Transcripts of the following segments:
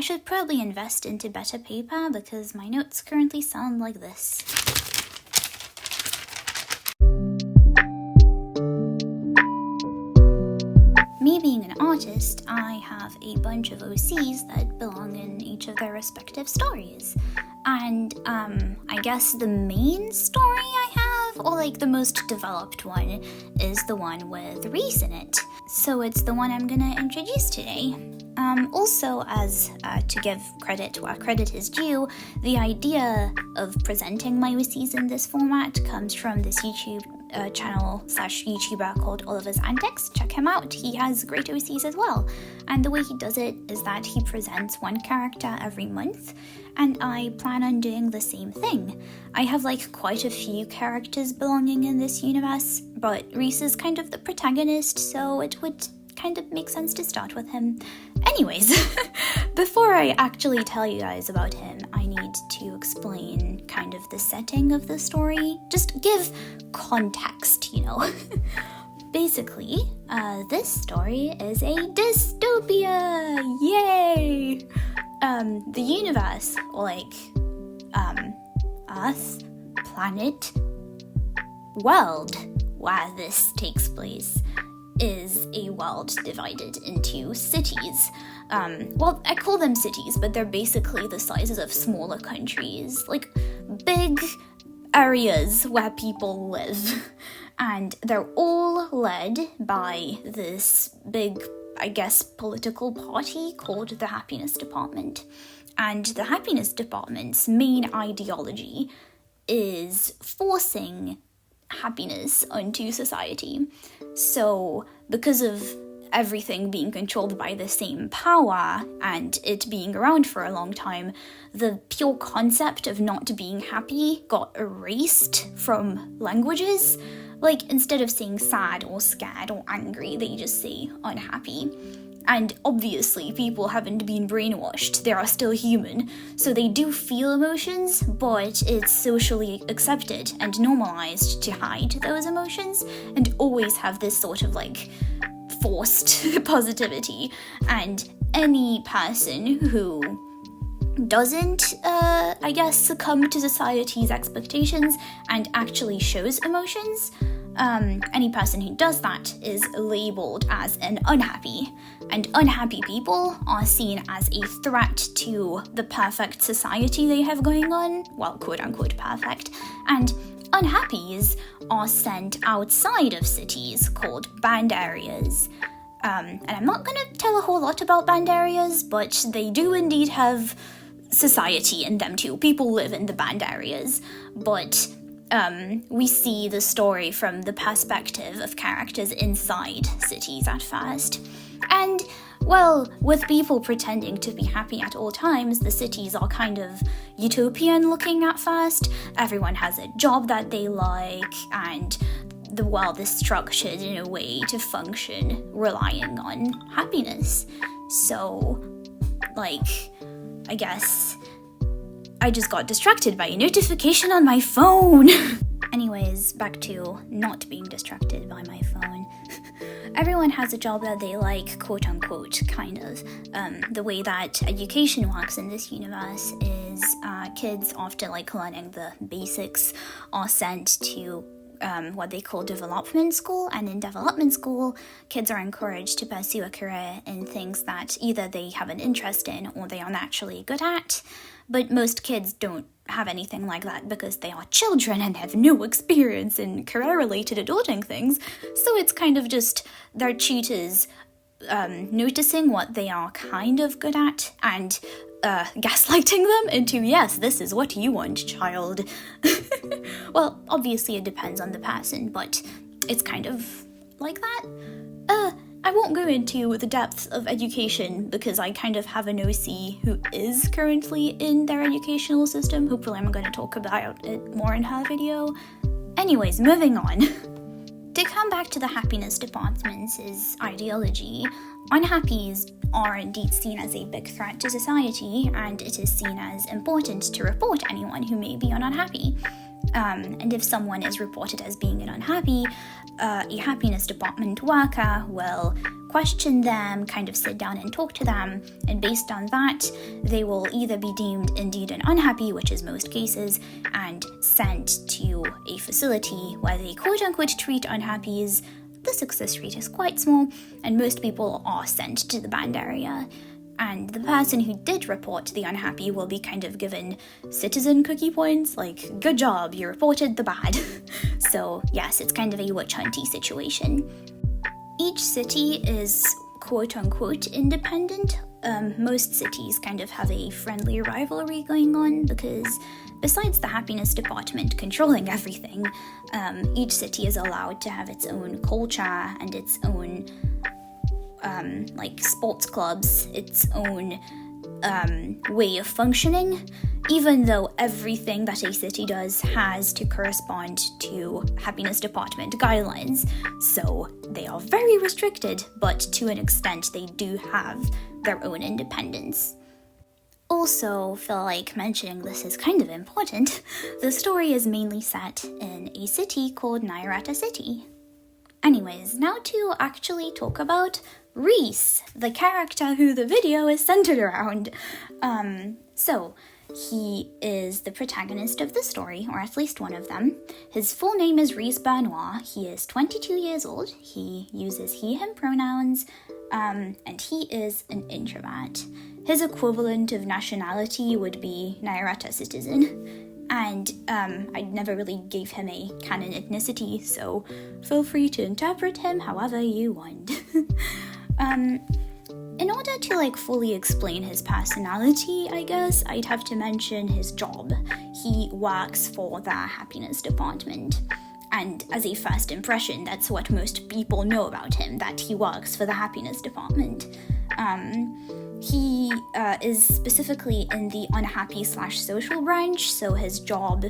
should probably invest into better paper because my notes currently sound like this. Me being an artist, I have a bunch of OCs that belong in each of their respective stories. And, I guess the main story I have, or like the most developed one, is the one with Reece in it. So it's the one I'm gonna introduce today. Also, as to give credit where credit is due, the idea of presenting my OCs in this format comes from this YouTube channel/YouTuber called Oliver's Antics. Check him out, he has great OCs as well. And the way he does it is that he presents one character every month, and I plan on doing the same thing. I have like quite a few characters belonging in this universe, but Reece is kind of the protagonist, so it would kind of make sense to start with him. Anyways, before I actually tell you guys about him, I need to explain kind of the setting of the story. Just give context, you know. Basically, this story is a dystopia! Yay! The universe, or like, Earth, planet, world where this takes place is a world divided into cities. Well, I call them cities, but they're basically the sizes of smaller countries, like big areas where people live. And they're all led by this big, I guess, political party called the Happiness Department. And the Happiness Department's main ideology is forcing happiness onto society. So, because of everything being controlled by the same power and it being around for a long time, the pure concept of not being happy got erased from languages. Like, instead of saying sad or scared or angry, they just say unhappy. And obviously, people haven't been brainwashed, they are still human, so they do feel emotions, but it's socially accepted and normalized to hide those emotions and always have this sort of like forced positivity. And any person who doesn't, I guess, succumb to society's expectations and actually shows emotions, any person who does that is labeled as an unhappy, and unhappy people are seen as a threat to the perfect society they have going on, well, quote-unquote perfect, and unhappies are sent outside of cities called banned areas. And I'm not going to tell a whole lot about banned areas, but they do indeed have society in them too. People live in the banned areas, but we see the story from the perspective of characters inside cities at first. And, well, with people pretending to be happy at all times, the cities are kind of utopian looking at first. Everyone has a job that they like, and the world is structured in a way to function relying on happiness. So, like, I guess I just got distracted by a notification on my phone. Anyways, back to not being distracted by my phone. Everyone has a job that they like, quote-unquote, kind of. The way that education works in this universe is kids, after like learning the basics, are sent to what they call development school, and in development school, kids are encouraged to pursue a career in things that either they have an interest in or they are naturally good at, but most kids don't have anything like that because they are children and have no experience in career-related adulting things, so it's kind of just their tutors noticing what they are kind of good at and gaslighting them into, yes, this is what you want, child. Well, obviously it depends on the person, but it's kind of like that. I won't go into the depth of education because I kind of have an OC who is currently in their educational system. Hopefully I'm going to talk about it more in her video. Anyways, moving on. To come back to the Happiness Department's ideology, unhappies are indeed seen as a big threat to society, and it is seen as important to report anyone who may be unhappy. And if someone is reported as being an unhappy, a happiness department worker will question them, kind of sit down and talk to them, and based on that, they will either be deemed indeed an unhappy, which is most cases, and sent to a facility where they quote-unquote treat unhappies. The success rate is quite small, and most people are sent to the banned area. And the person who did report the unhappy will be kind of given citizen cookie points, like, good job, you reported the bad. So yes, it's kind of a witch hunty situation. Each city is quote-unquote independent. Most cities kind of have a friendly rivalry going on because besides the happiness department controlling everything, each city is allowed to have its own culture and its own sports clubs, its own way of functioning, even though everything that a city does has to correspond to happiness department guidelines. So they are very restricted, but to an extent they do have their own independence. Also, feel like mentioning this is kind of important. The story is mainly set in a city called Nairata City. Anyways, now to actually talk about Reece, the character who the video is centered around. So, he is the protagonist of the story, or at least one of them. His full name is Reece Bernois. He is 22 years old. He uses he/him pronouns, and he is an introvert. His equivalent of nationality would be Nairata citizen. And I never really gave him a canon ethnicity, so feel free to interpret him however you want. In order to fully explain his personality, I guess, I'd have to mention his job. He works for the happiness department. And as a first impression, that's what most people know about him, that he works for the happiness department. He is specifically in the unhappy/social branch, so his job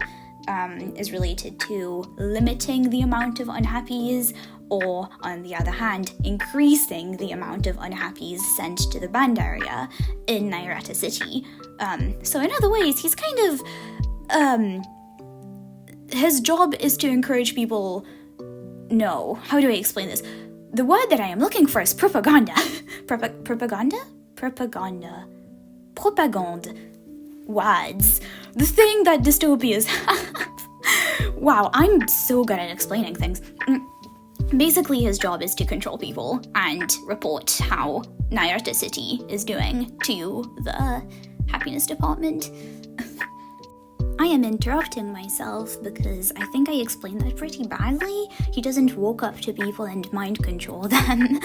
is related to limiting the amount of unhappies, or, on the other hand, increasing the amount of unhappies sent to the banned area in Nairata City. So in other ways, he's kind of, his job is to encourage people, no, how do I explain this? The word that I am looking for is propaganda. Propaganda? Propaganda. Words. The thing that dystopias have. Wow, I'm so good at explaining things. Basically, his job is to control people and report how Nairata City is doing to the happiness department. I am interrupting myself because I think I explained that pretty badly. He doesn't walk up to people and mind control them.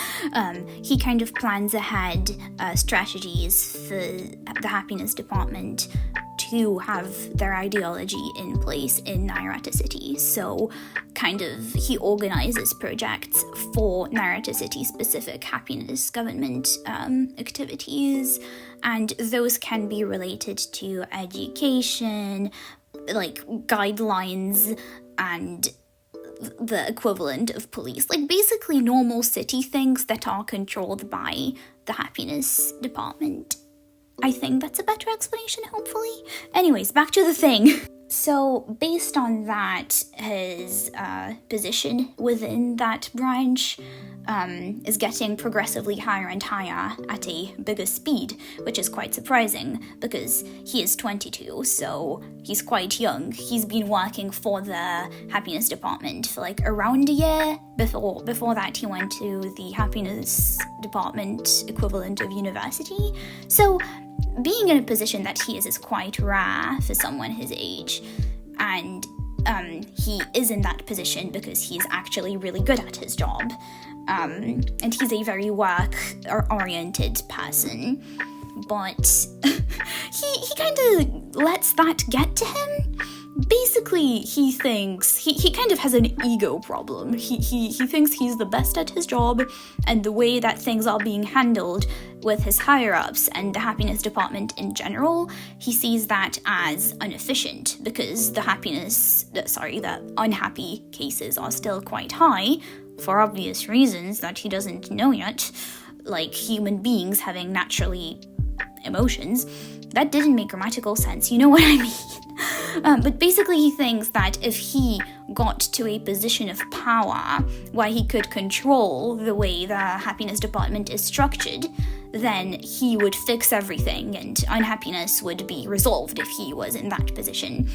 He kind of plans ahead strategies for the happiness department to have their ideology in place in Nairata City. So kind of he organizes projects for Nairata City specific happiness government activities, and those can be related to education, guidelines, and the equivalent of police. Basically normal city things that are controlled by the happiness department. I think that's a better explanation, hopefully. Anyways, back to the thing. So, based on that, his position within that branch is getting progressively higher and higher at a bigger speed, which is quite surprising because he is 22, so he's quite young. He's been working for the happiness department for around a year. Before that, he went to the happiness department equivalent of university. So, being in a position that he is quite rare for someone his age, and he is in that position because he is actually really good at his job, and he's a very work-oriented person, but he kind of lets that get to him. Basically, he thinks, he kind of has an ego problem. He thinks he's the best at his job, and the way that things are being handled with his higher-ups and the happiness department in general, he sees that as inefficient because the unhappy cases are still quite high, for obvious reasons that he doesn't know yet, like human beings having naturally emotions. That didn't make grammatical sense, you know what I mean? But basically he thinks that if he got to a position of power where he could control the way the happiness department is structured, then he would fix everything and unhappiness would be resolved if he was in that position.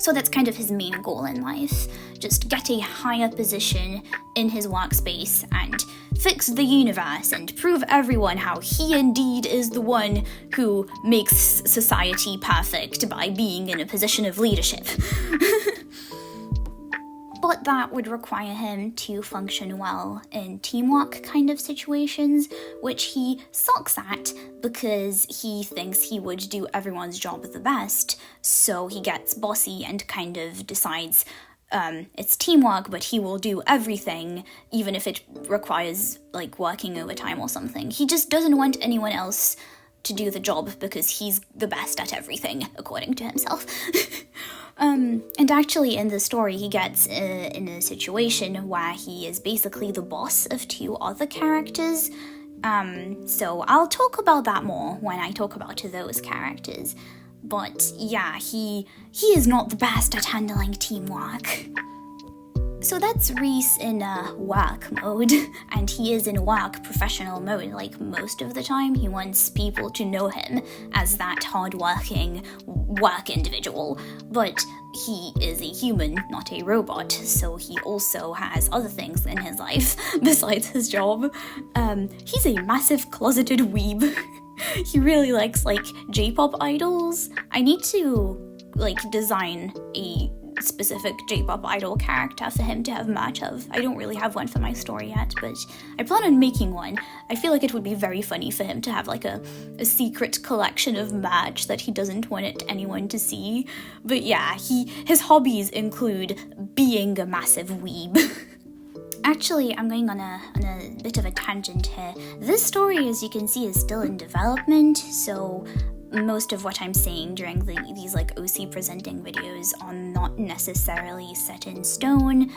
So that's kind of his main goal in life, just get a higher position in his workspace and fix the universe and prove everyone how he indeed is the one who makes society perfect by being in a position of leadership. But that would require him to function well in teamwork kind of situations, which he sucks at because he thinks he would do everyone's job the best, so he gets bossy and kind of decides it's teamwork, but he will do everything, even if it requires, like, working overtime or something. He just doesn't want anyone else to do the job because he's the best at everything, according to himself. And actually in the story he gets in a situation where he is basically the boss of two other characters. So I'll talk about that more when I talk about those characters. But yeah, he is not the best at handling teamwork. So that's Reece in work mode, and he is in work professional mode. Like, most of the time he wants people to know him as that hard-working work individual, but he is a human, not a robot, so he also has other things in his life besides his job. He's a massive closeted weeb. He really likes, like, J-pop idols. I need to, like, design a specific J-pop idol character for him to have merch of. I don't really have one for my story yet, but I plan on making one. I feel like it would be very funny for him to have like a secret collection of merch that he doesn't want anyone to see. But yeah, his hobbies include being a massive weeb. Actually, I'm going on a bit of a tangent here. This story, as you can see, is still in development, so most of what I'm saying during these like OC presenting videos are not necessarily set in stone.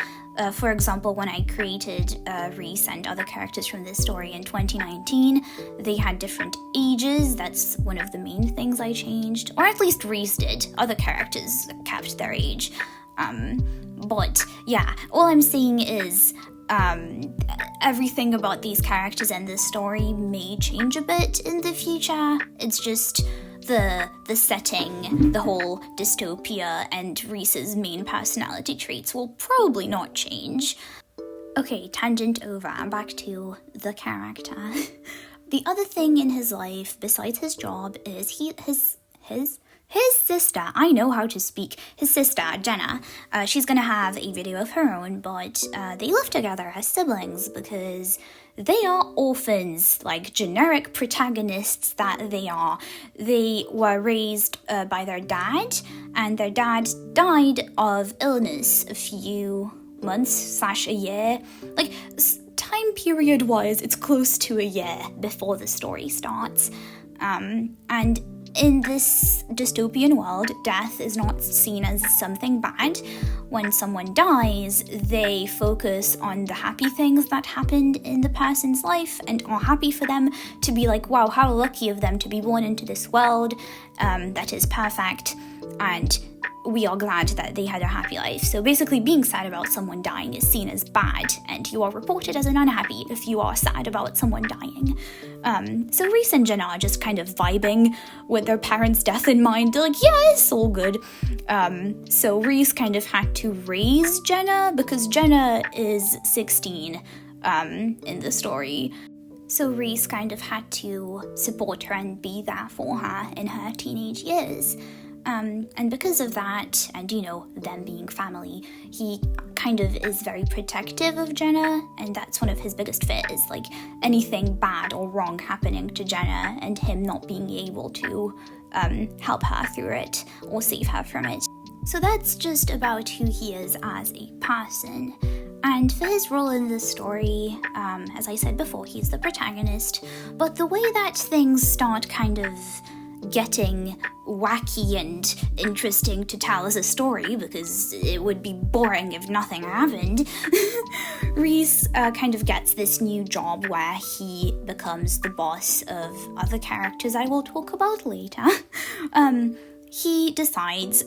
For example, when I created Reece and other characters from this story in 2019, they had different ages. That's one of the main things I changed, or at least Reece did. Other characters kept their age. But yeah, all I'm saying is everything about these characters and this story may change a bit in the future. It's just the setting, the whole dystopia, and Reece's main personality traits will probably not change. Okay, tangent over, back to the character. The other thing in his life, besides his job, is his sister. I know how to speak. His sister, Jenna, she's gonna have a video of her own, but they live together as siblings because they are orphans, like generic protagonists that they are. They were raised by their dad, and their dad died of illness a few months / a year. Like, time period wise, it's close to a year before the story starts. And in this dystopian world, death is not seen as something bad. When someone dies, they focus on the happy things that happened in the person's life and are happy for them to be like, wow, how lucky of them to be born into this world that is perfect, and we are glad that they had a happy life. So basically, being sad about someone dying is seen as bad, and you are reported as an unhappy if you are sad about someone dying. So Reece and Jenna are just kind of vibing with their parents' death in mind. They're like, yeah, it's all good. So Reece kind of had to raise Jenna because Jenna is 16 in the story. So Reece kind of had to support her and be there for her in her teenage years. And because of that, and you know, them being family, he kind of is very protective of Jenna, and that's one of his biggest fears, like anything bad or wrong happening to Jenna and him not being able to help her through it or save her from it. So that's just about who he is as a person. And for his role in this story, as I said before, he's the protagonist, but the way that things start kind of getting wacky and interesting to tell as a story, because it would be boring if nothing happened, Reece kind of gets this new job where he becomes the boss of other characters I will talk about later. he decides,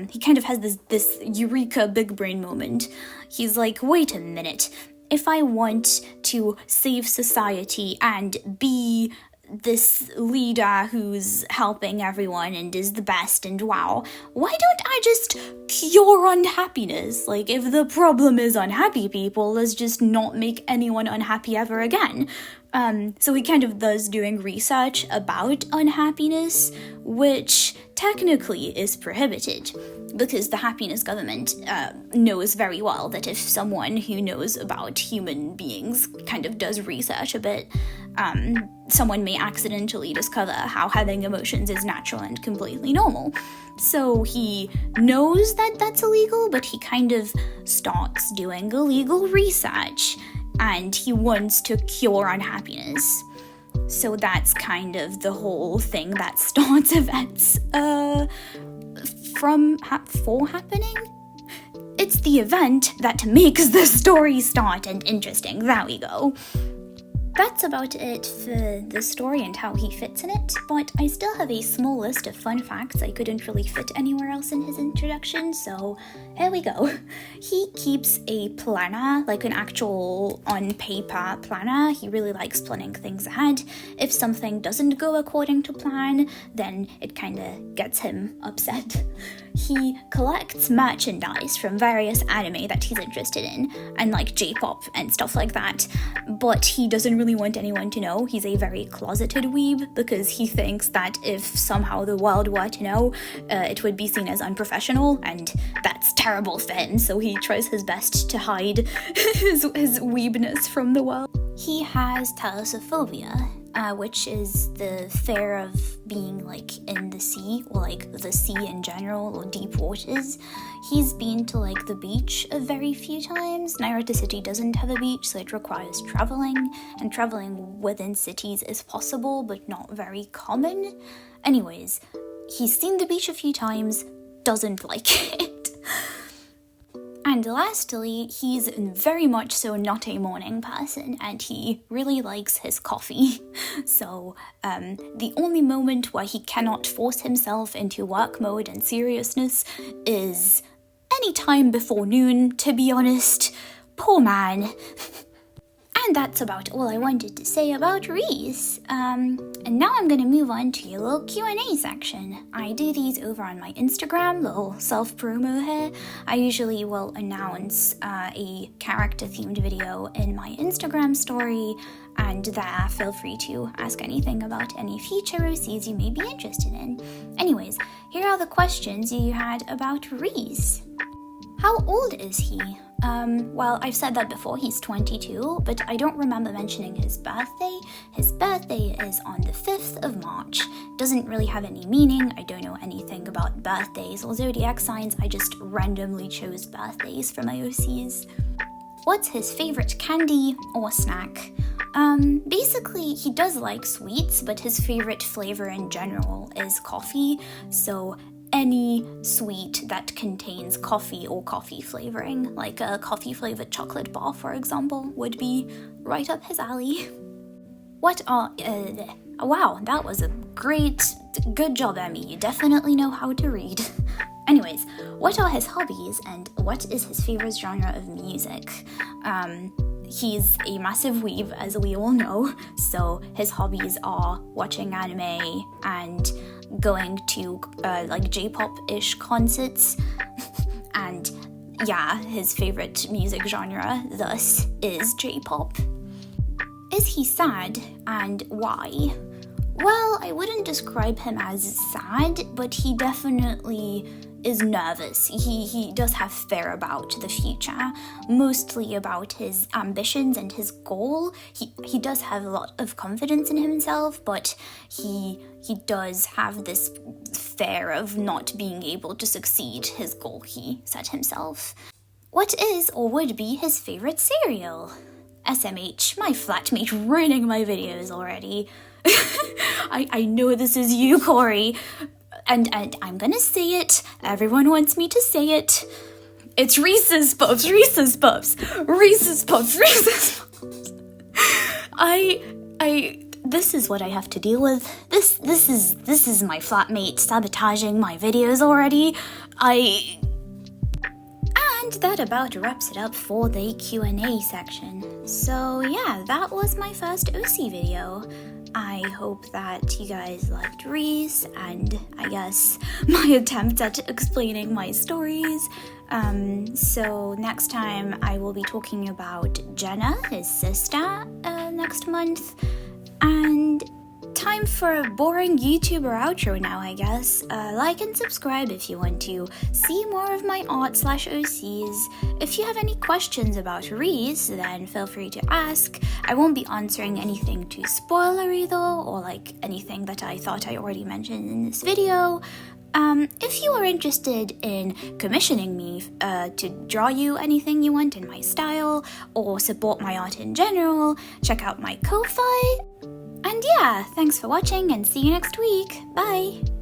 he kind of has this eureka big brain moment. He's like, wait a minute, if I want to save society and be this leader who's helping everyone and is the best and wow, why don't I just cure unhappiness? Like, if the problem is unhappy people, let's just not make anyone unhappy ever again. So he kind of does doing research about unhappiness, which technically is prohibited, because the happiness government knows very well that if someone who knows about human beings kind of does research a bit, someone may accidentally discover how having emotions is natural and completely normal. So he knows that that's illegal, but he kind of starts doing illegal research, and he wants to cure unhappiness. So that's kind of the whole thing that starts events for happening. It's the event that makes the story start and interesting. There we go. That's about it for the story and how he fits in it, but I still have a small list of fun facts I couldn't really fit anywhere else in his introduction, so here we go. He keeps a planner, like an actual on-paper planner. He really likes planning things ahead. If something doesn't go according to plan, then it kind of gets him upset. He collects merchandise from various anime that he's interested in, and like J-pop and stuff like that, but he doesn't really want anyone to know. He's a very closeted weeb, because he thinks that if somehow the world were to know, it would be seen as unprofessional, and that's terrible for him, so he tries his best to hide his weebness from the world. He has Tylosophobia, which is the fear of being like in the sea, or like the sea in general, or deep waters. He's been to like the beach a very few times. Nairata City doesn't have a beach, so it requires traveling, and traveling within cities is possible, but not very common. Anyways, he's seen the beach a few times, doesn't like it. And lastly, he's very much so not a morning person, and he really likes his coffee. So the only moment where he cannot force himself into work mode and seriousness is any time before noon, to be honest. Poor man. And that's about all I wanted to say about Reece. And now I'm gonna move on to a little Q&A section. I do these over on my Instagram, little self-promo here. I usually will announce a character-themed video in my Instagram story, and there feel free to ask anything about any future OCs you may be interested in. Anyways, here are the questions you had about Reece. How old is he? Well, I've said that before, he's 22, but I don't remember mentioning his birthday. His birthday is on the 5th of March. Doesn't really have any meaning. I don't know anything about birthdays or zodiac signs. I just randomly chose birthdays for my OCs. What's his favorite candy or snack? Basically, he does like sweets, but his favorite flavor in general is coffee, so any sweet that contains coffee or coffee flavoring, like a coffee-flavored chocolate bar, for example, would be right up his alley. Wow, that was a good job, Emmy. You definitely know how to read. Anyways, what are his hobbies, and what is his favorite genre of music? He's a massive weeb, as we all know, so his hobbies are watching anime and going to like J-pop-ish concerts, and yeah, his favorite music genre thus is J-pop. Is he sad, and why? Well, I wouldn't describe him as sad, but he definitely is nervous. He does have fear about the future, mostly about his ambitions and his goal. He does have a lot of confidence in himself, but he does have this fear of not being able to succeed his goal he set himself. What is or would be his favorite cereal? SMH, my flatmate ruining my videos already. I know this is you, Corey. And I'm gonna say it. Everyone wants me to say it. It's Reese's Puffs, Reese's Puffs, Reese's Puffs, Reese's Puffs. this is what I have to deal with. This is my flatmate sabotaging my videos already. And that about wraps it up for the Q&A section. So yeah, that was my first OC video. I hope that you guys liked Reece and I guess my attempt at explaining my stories. So next time I will be talking about Jenna, his sister, next month. And time for a boring YouTuber outro now, I guess. Like and subscribe if you want to see more of my art/OCs. If you have any questions about Reece, then feel free to ask. I won't be answering anything too spoilery though, or like anything that I thought I already mentioned in this video. If you are interested in commissioning me to draw you anything you want in my style, or support my art in general, check out my Ko-Fi. And yeah, thanks for watching and see you next week. Bye!